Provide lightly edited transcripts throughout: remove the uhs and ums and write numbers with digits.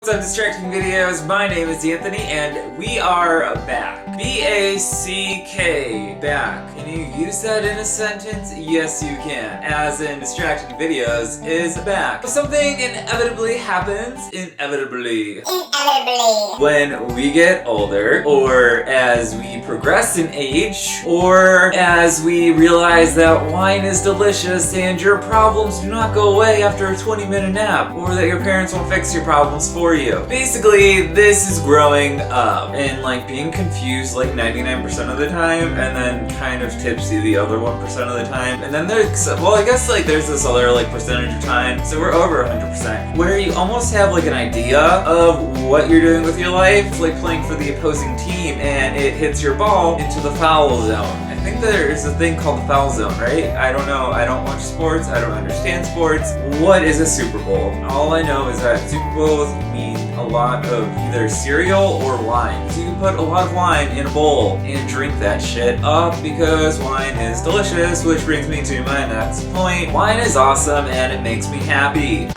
What's up, Distracting Videos? My name is Anthony, and we are back. B-A-C-K, back. Can you use that in a sentence? Yes, you can. As in, Distracting Videos is back. Something inevitably happens, inevitably, when we get older, or as we progress in age, or as we realize that wine is delicious and your problems do not go away after a 20-minute nap, or that your parents won't fix your problems for you. Basically, this is growing up and like being confused like 99% of the time, and then kind of tipsy the other 1% of the time. And then there's, well, I guess like there's this other like percentage of time, so we're over 100%, where you almost have like an idea of what you're doing with your life. It's like playing for the opposing team and it hits your ball into the foul zone. I think there is a thing called the foul zone, right? I don't know. I don't watch sports. I don't understand sports. What is a Super Bowl? All I know is that Super Bowls mean a lot of either cereal or wine. So you can put a lot of wine in a bowl and drink that shit up because wine is delicious, which brings me to my next point. Wine is awesome and it makes me happy.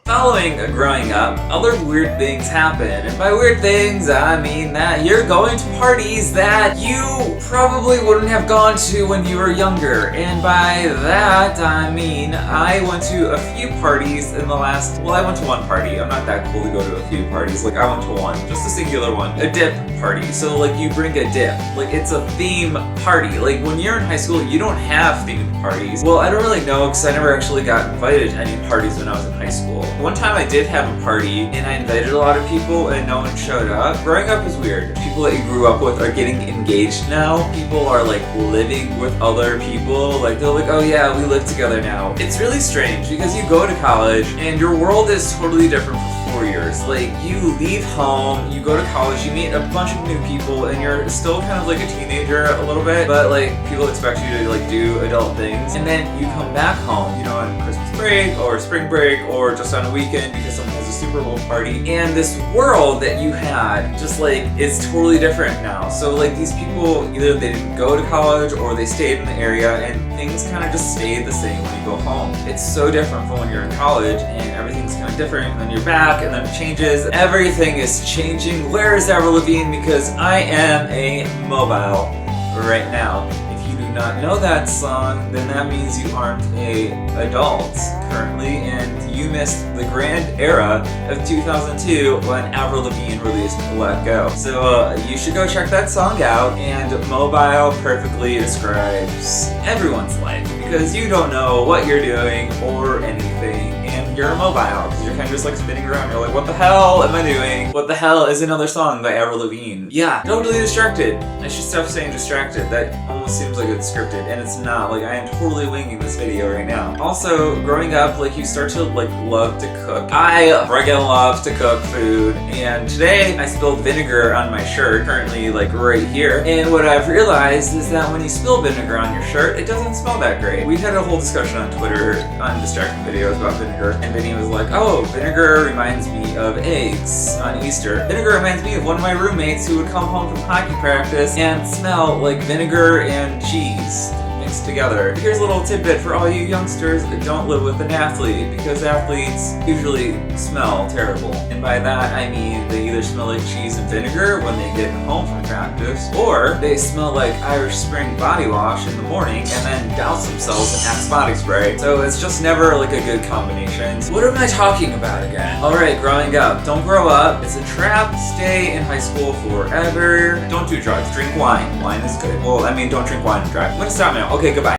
Following growing up, other weird things happen, and by weird things, I mean that you're going to parties that you probably wouldn't have gone to when you were younger, and by that, I mean I went to a few parties in the last, well, I went to one party. I'm not that cool to go to a few parties, like I went to one, just a singular one, a dip party. So like you bring a dip, like it's a theme party. Like when you're in high school, you don't have themed parties. Well, I don't really know because I never actually got invited to any parties when I was in high school. One time I did have a party and I invited a lot of people and no one showed up. Growing up is weird. People that you grew up with are getting engaged now. People are like living with other people. Like they're like, oh yeah, we live together now. It's really strange because you go to college and your world is totally different for 4 years. Like you leave home, you go to college, you meet a bunch of new people and you're still kind of like a teenager a little bit, but like people expect you to like do adult things. And then you come back home, you know, on Christmas break or spring break or just on a weekend because someone has a Super Bowl party, and this world that you had just like is totally different now. So like these people, either they didn't go to college or they stayed in the area and things kind of just stayed the same when you go home. It's so different from when you're in college and everything's kind of different, and then you're back and then it changes. Everything is changing. Where is Avril Lavigne? Because I am a mobile right now. If you do not know that song, then that means you aren't a adult currently, and you missed the grand era of 2002 when Avril Lavigne released Let Go. So you should go check that song out, and mobile perfectly describes everyone's life because you don't know what you're doing or anything, and you're mobile because you're kind of just like spinning around. You're like, what the hell am I doing? What the hell is another song by Avril Lavigne? Yeah, totally distracted. I should stop saying distracted. That almost seems like it's scripted, and it's not. Like I am totally winging this video right now. Also, growing up, like you start to like love to cook. I freaking love to cook food, and today I spilled vinegar on my shirt, currently like right here. And what I've realized is that when you spill vinegar on your shirt, it doesn't smell that great. We had a whole discussion on Twitter on Distracting Videos about vinegar, and Vinny was like, oh, vinegar reminds me of eggs on Easter. Vinegar reminds me of one of my roommates who would come home from hockey practice and smell like vinegar and cheese mixed together. Here's a little tidbit for all you youngsters that don't live with an athlete, because athletes usually smell terrible. And by that I mean they either smell like cheese and vinegar when they get home from practice, or they smell like Irish Spring body wash in the morning and then douse themselves in Axe body spray. So it's just never like a good combination. So what am I talking about again? Alright, growing up. Don't grow up. It's a trap. Stay in high school forever. Don't do drugs. Drink wine. Wine is good. Well, I mean, don't drink wine and drive. I'm gonna stop now. Okay, goodbye.